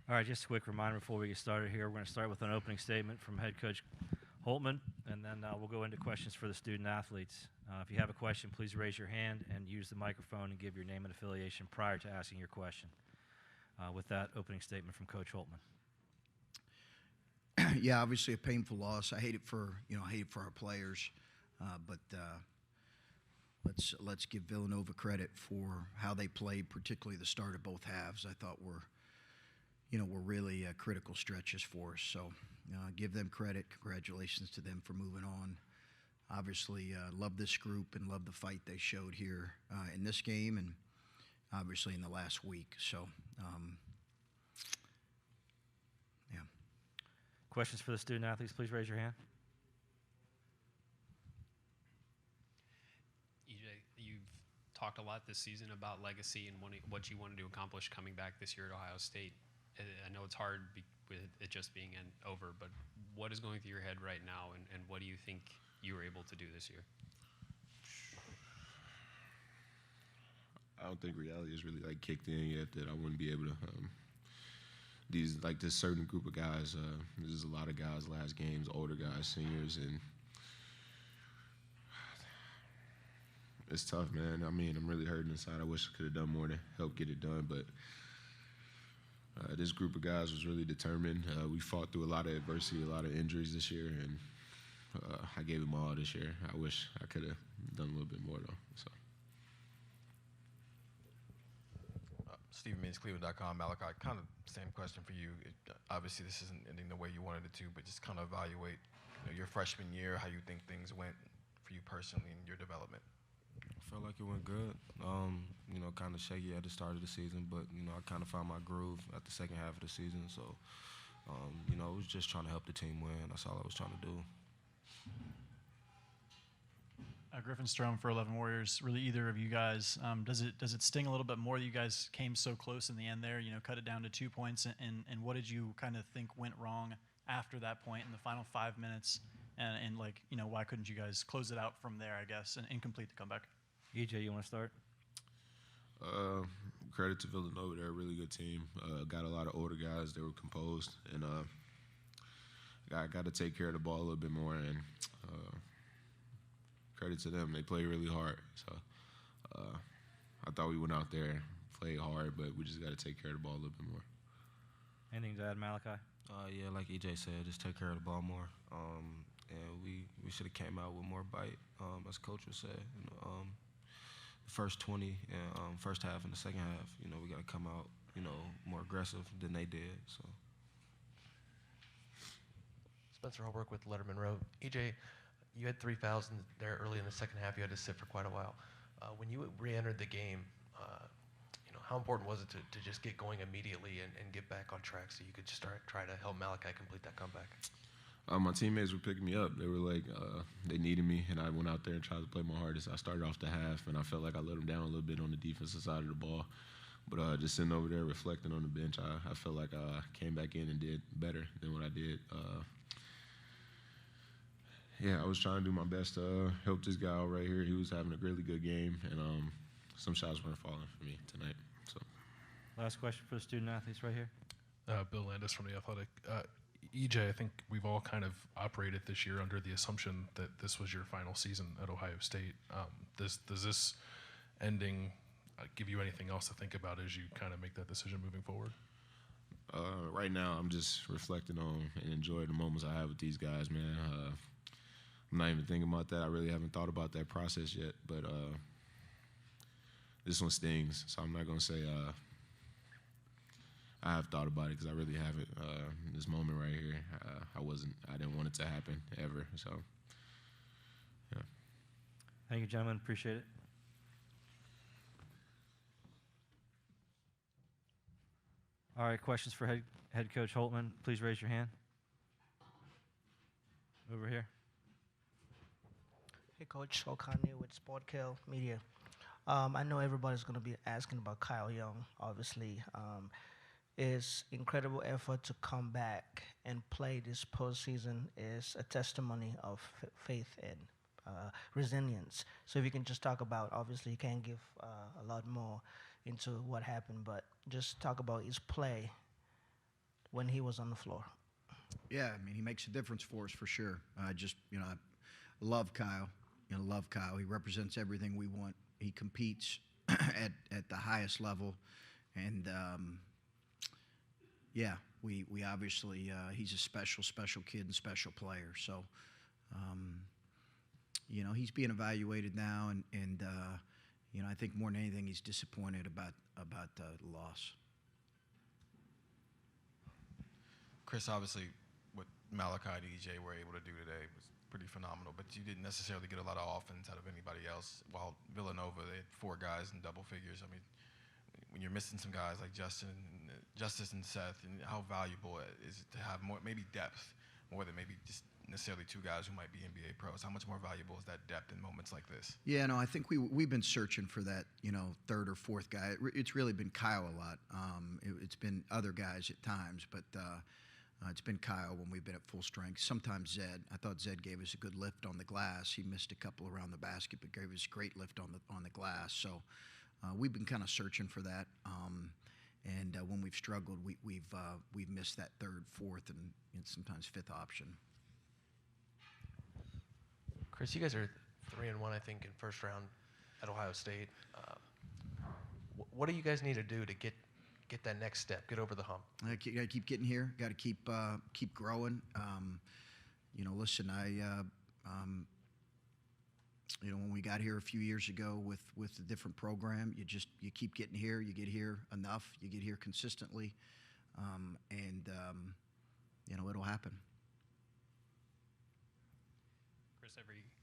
All right, just a quick reminder before we get started here. We're going to start with an opening statement from head coach Holtmann, and then we'll go into questions for the student athletes. If you have a question, please raise your hand and use the microphone and give your name and affiliation prior to asking your question. With that opening statement from Coach Holtmann. Yeah, obviously a painful loss. I hate it for our players, but let's give Villanova credit for how they played, particularly the start of both halves. I thought were really critical stretches for us. So give them credit. Congratulations to them for moving on. Obviously, love this group and love the fight they showed here in this game and obviously in the last week. So, yeah. Questions for the student athletes, please raise your hand. EJ, you've talked a lot this season about legacy and what you wanted to accomplish coming back this year at Ohio State. I know it's hard with it just being over, but what is going through your head right now, and what do you think you were able to do this year? I don't think reality has really kicked in yet that I wouldn't be able to. This certain group of guys. There's a lot of guys last games, older guys, seniors, and it's tough, man. I mean, I'm really hurting inside. I wish I could have done more to help get it done, but. This group of guys was really determined. We fought through a lot of adversity, a lot of injuries this year, and I gave them all this year. I wish I could have done a little bit more, though. So. Stephen Means, Cleveland.com. Malaki, kind of same question for you. Obviously, this isn't ending the way you wanted it to, but just kind of evaluate your freshman year, how you think things went for you personally in your development. I felt like it went good. Kind of shaky at the start of the season, but, I kind of found my groove at the second half of the season. So, I was just trying to help the team win. That's all I was trying to do. Griffin Strom for 11 Warriors. Really, either of you guys, does it sting a little bit more that you guys came so close in the end there, cut it down to 2 points, and what did you kind of think went wrong after that point in the final 5 minutes? And why couldn't you guys close it out from there, I guess, and complete the comeback? EJ, you want to start? Credit to Villanova. They're a really good team. Got a lot of older guys. They were composed. And I got to take care of the ball a little bit more. And credit to them. They played really hard. So I thought we went out there, played hard, but we just got to take care of the ball a little bit more. Anything to add, Malaki? Yeah, like EJ said, just take care of the ball more. And we should have came out with more bite, as Coach would say. The first 20 and first half and the second half, we got to come out, more aggressive than they did. So. Spencer Holbrook with Letterman Road. EJ, you had 3 fouls there early in the second half. You had to sit for quite a while. When you re-entered the game, how important was it to just get going immediately and get back on track so you could just try to help Malaki complete that comeback? My teammates were picking me up. They were they needed me, and I went out there and tried to play my hardest. I started off the half, and I felt like I let them down a little bit on the defensive side of the ball. But just sitting over there reflecting on the bench, I felt like I came back in and did better than what I did. I was trying to do my best to help this guy out right here. He was having a really good game, and some shots weren't falling for me tonight. So, last question for the student athletes right here. Bill Landis from The Athletic. EJ, I think we've all kind of operated this year under the assumption that this was your final season at Ohio State. Does this ending give you anything else to think about as you kind of make that decision moving forward? Right now, I'm just reflecting on and enjoying the moments I have with these guys, man. I'm not even thinking about that. I really haven't thought about that process yet, but this one stings, so I'm not going to say I have thought about it because I really haven't. This moment right here, I didn't want it to happen ever. So, yeah. Thank you, gentlemen. Appreciate it. All right, questions for head coach Holtmann. Please raise your hand. Over here. Hey, Coach Okane with Sport Kill Media. I know everybody's going to be asking about Kyle Young, obviously. His incredible effort to come back and play this postseason is a testimony of faith and resilience. So if you can just talk about, obviously you can't give a lot more into what happened, but just talk about his play when he was on the floor? Yeah, I mean, he makes a difference for us for sure. I love Kyle. Love Kyle. He represents everything we want. He competes at the highest level, and we obviously he's a special kid and special player. So, he's being evaluated now, and I think more than anything, he's disappointed about the loss. Chris, obviously, what Malaki and EJ were able to do today was pretty phenomenal, but you didn't necessarily get a lot of offense out of anybody else. While Villanova, they had 4 guys in double figures. I mean, when you're missing some guys like Justice and Seth, and how valuable is it to have more, maybe depth, more than maybe just necessarily 2 guys who might be NBA pros? How much more valuable is that depth in moments like this? Yeah, no, I think we've been searching for that, 3rd or 4th guy. It's really been Kyle a lot. It's been other guys at times, but it's been Kyle when we've been at full strength. Sometimes Zed. I thought Zed gave us a good lift on the glass. He missed a couple around the basket, but gave us a great lift on the glass. So we've been kind of searching for that. And when we've struggled, we've missed that 3rd, 4th, and sometimes 5th option. Chris, you guys are 3-1, I think, in first round at Ohio State. What do you guys need to do to get that next step, get over the hump? Got to keep getting here. Got to keep growing. Listen, when we got here a few years ago with a different program, you keep getting here. You get here enough. You get here consistently, and it'll happen. Chris,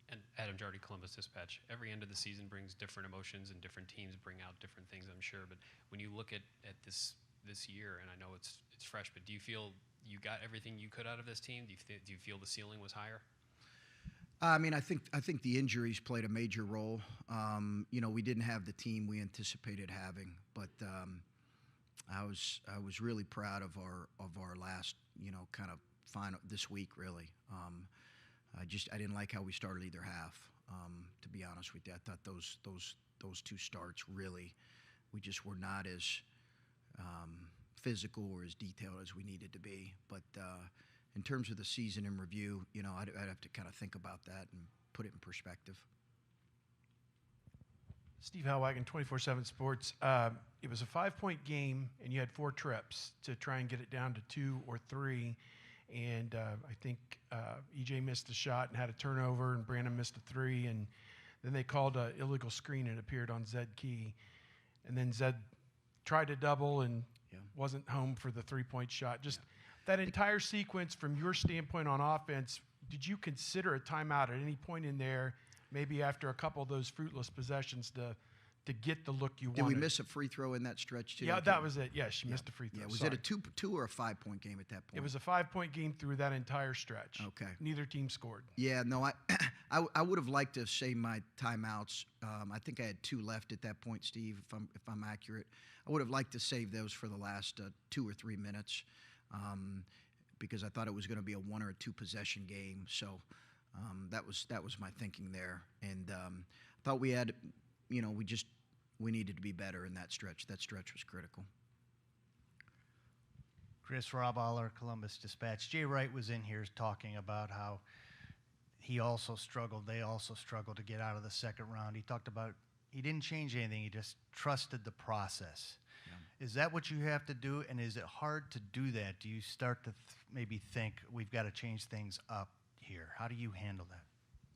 and Adam Jardy, Columbus Dispatch, every end of the season brings different emotions and different teams bring out different things, I'm sure. But when you look at this year, and I know it's fresh, but do you feel you got everything you could out of this team? Do you feel the ceiling was higher? I mean, I think the injuries played a major role. We didn't have the team we anticipated having, but I was really proud of our last kind of final this week really. I didn't like how we started either half. To be honest with you, I thought those 2 starts really, we just were not as physical or as detailed as we needed to be. But in terms of the season in review, I'd have to kind of think about that and put it in perspective. Steve Hellwagon, 24/7 Sports. It was a 5-point game, and you had 4 trips to try and get it down to 2 or 3. And I think EJ missed a shot and had a turnover, and Branham missed a 3. And then they called an illegal screen, and it appeared on Zed Key. And then Zed tried to double and wasn't home for the 3-point shot. Just that entire sequence from your standpoint on offense, did you consider a timeout at any point in there, maybe after a couple of those fruitless possessions to get the look you wanted? Did we miss a free throw in that stretch too? Yeah, that was it. Yeah, she missed a free throw. Yeah, was it a 2 or a 5-point game at that point? It was a 5-point game through that entire stretch. Okay. Neither team scored. Yeah, no, I would have liked to save my timeouts. I think I had 2 left at that point, Steve, if I'm accurate. I would have liked to save those for the last 2 or 3 minutes, because I thought it was going to be a 1 or a 2 possession game. So that was my thinking there, and I thought we had, we needed to be better in that stretch. That stretch was critical. Chris, Rob Aller, Columbus Dispatch. Jay Wright was in here talking about how he also struggled. They also struggled to get out of the second round. He talked about he didn't change anything. He just trusted the process. Yeah. Is that what you have to do? And is it hard to do that? Do you start to maybe think we've got to change things up here? How do you handle that?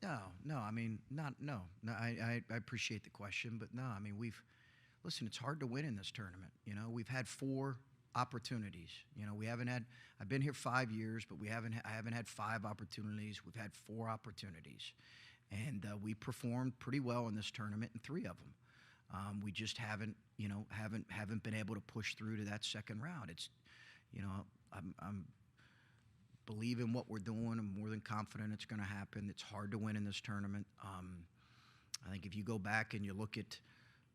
No. I mean, no. I appreciate the question, but no. I mean, listen. It's hard to win in this tournament. We've had 4 opportunities. We haven't had. I've been here 5 years, but I haven't had 5 opportunities. We've had 4 opportunities, and we performed pretty well in this tournament in 3 of them. We just haven't been able to push through to that second round. It's, I'm believe in what we're doing. I'm more than confident it's going to happen. It's hard to win in this tournament. I think if you go back and you look at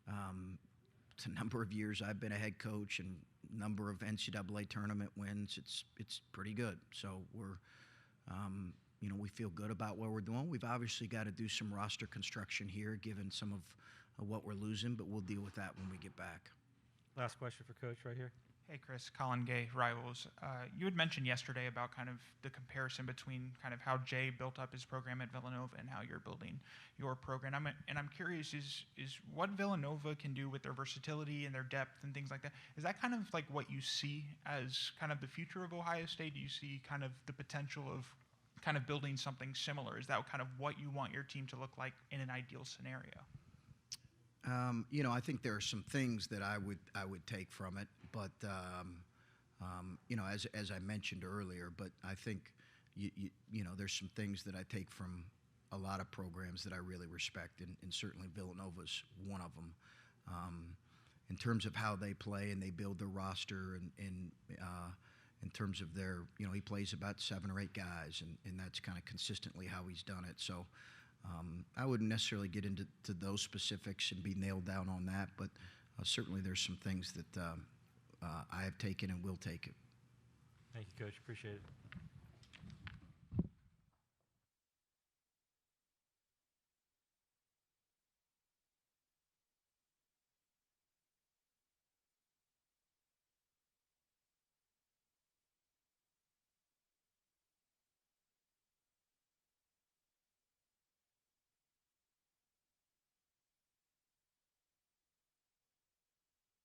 the number of years I've been a head coach and number of NCAA tournament wins, it's pretty good. So we're, we feel good about what we're doing. We've obviously got to do some roster construction here, given some of what we're losing, but we'll deal with that when we get back. Last question for Coach right here. Hey, Chris, Colin Gay, Rivals. You had mentioned yesterday about kind of the comparison between kind of how Jay built up his program at Villanova and how you're building your program. I'm curious, is what Villanova can do with their versatility and their depth and things like that, is that kind of like what you see as kind of the future of Ohio State? Do you see kind of the potential of kind of building something similar? Is that kind of what you want your team to look like in an ideal scenario? I think there are some things that I would take from it, but as I mentioned earlier, but I think there's some things that I take from a lot of programs that I really respect, and certainly Villanova's one of them. In terms of how they play and they build their roster, and in terms of their, he plays about 7 or 8 guys, and that's kind of consistently how he's done it. So. I wouldn't necessarily get into those specifics and be nailed down on that, but certainly there's some things that I have taken and will take it. Thank you, Coach. Appreciate it.